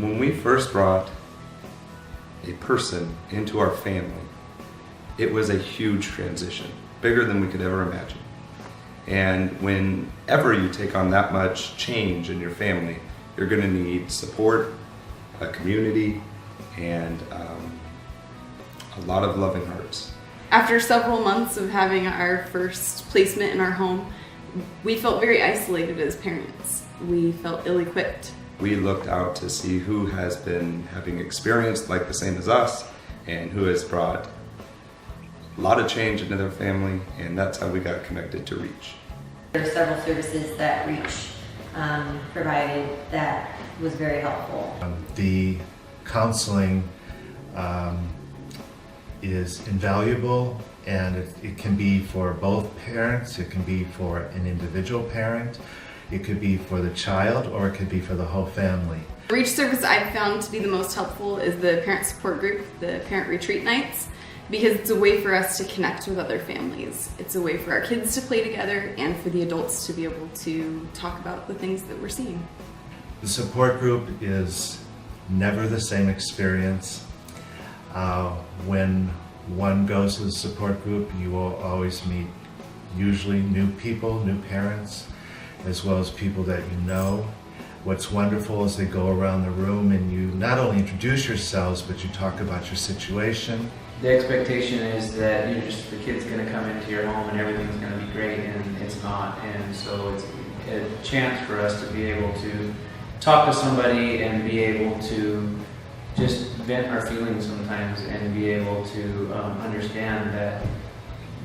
When we first brought a person into our family, it was a huge transition, bigger than we could ever imagine. And whenever you take on that much change in your family, you're going to need support, a community, and a lot of loving hearts. After several months of having our first placement in our home, we felt very isolated as parents. We felt ill-equipped. We looked out to see who has been having experience like the same as us and who has brought a lot of change into their family, and that's how we got connected to Reach. There are several services that Reach provided that was very helpful. The counseling is invaluable, and it can be for both parents. It can be for an individual parent. It could be for the child, or it could be for the whole family. The Reach service I've found to be the most helpful is the parent support group, the parent retreat nights, because it's a way for us to connect with other families. It's a way for our kids to play together and for the adults to be able to talk about the things that we're seeing. The support group is never the same experience. When one goes to the support group, you will always meet usually new people, new parents, as well as people that you know. What's wonderful is they go around the room and you not only introduce yourselves, but you talk about your situation. The expectation is that the kid's going to come into your home and everything's going to be great, and it's not. And so it's a chance for us to be able to talk to somebody and be able to just vent our feelings sometimes, and be able to understand that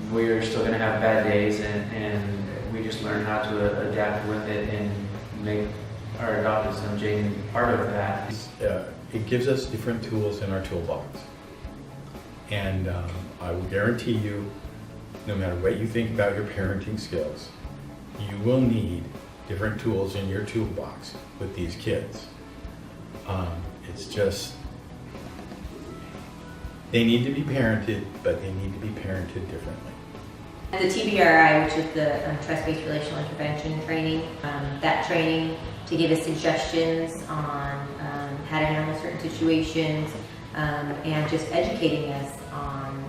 we're still going to have bad days, and we just learn how to adapt with it and make our adopted son Jaden part of that. It gives us different tools in our toolbox. And I will guarantee you, no matter what you think about your parenting skills, you will need different tools in your toolbox with these kids. It's just, they need to be parented, but they need to be parented differently. The TBRI, which is the Trust-Based Relational Intervention training, that training to give us suggestions on how to handle certain situations, and just educating us on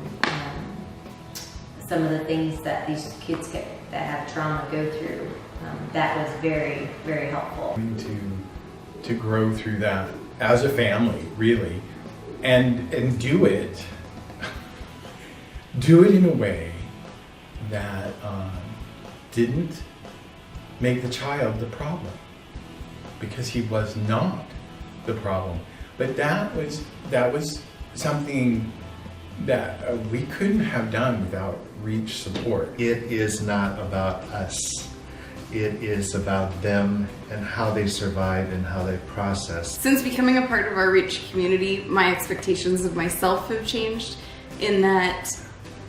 some of the things that these kids that have trauma go through. That was very, very helpful. To grow through that as a family, really, and do it in a way that didn't make the child the problem, because he was not the problem. But that was something that we couldn't have done without Reach support. It is not about us. It is about them and how they survive and how they process. Since becoming a part of our Reach community, my expectations of myself have changed, in that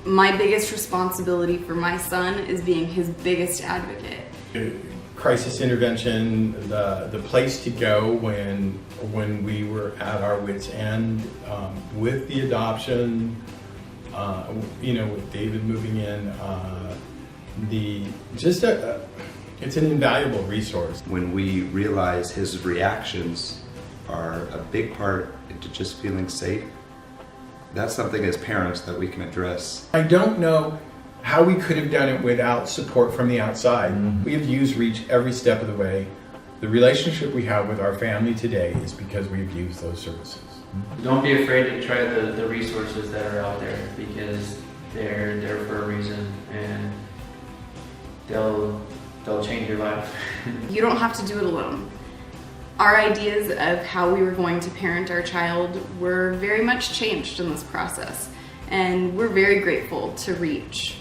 my biggest responsibility for my son is being his biggest advocate. Crisis intervention, the place to go when we were at our wits' end, with the adoption, with David moving in, it's an invaluable resource. When we realize his reactions are a big part into just feeling safe, that's something as parents that we can address. I don't know how we could have done it without support from the outside. Mm-hmm. We have used Reach every step of the way. The relationship we have with our family today is because we've used those services. Mm-hmm. Don't be afraid to try the resources that are out there, because they're there for a reason, and they'll change your life. You don't have to do it alone. Our ideas of how we were going to parent our child were very much changed in this process, and we're very grateful to Reach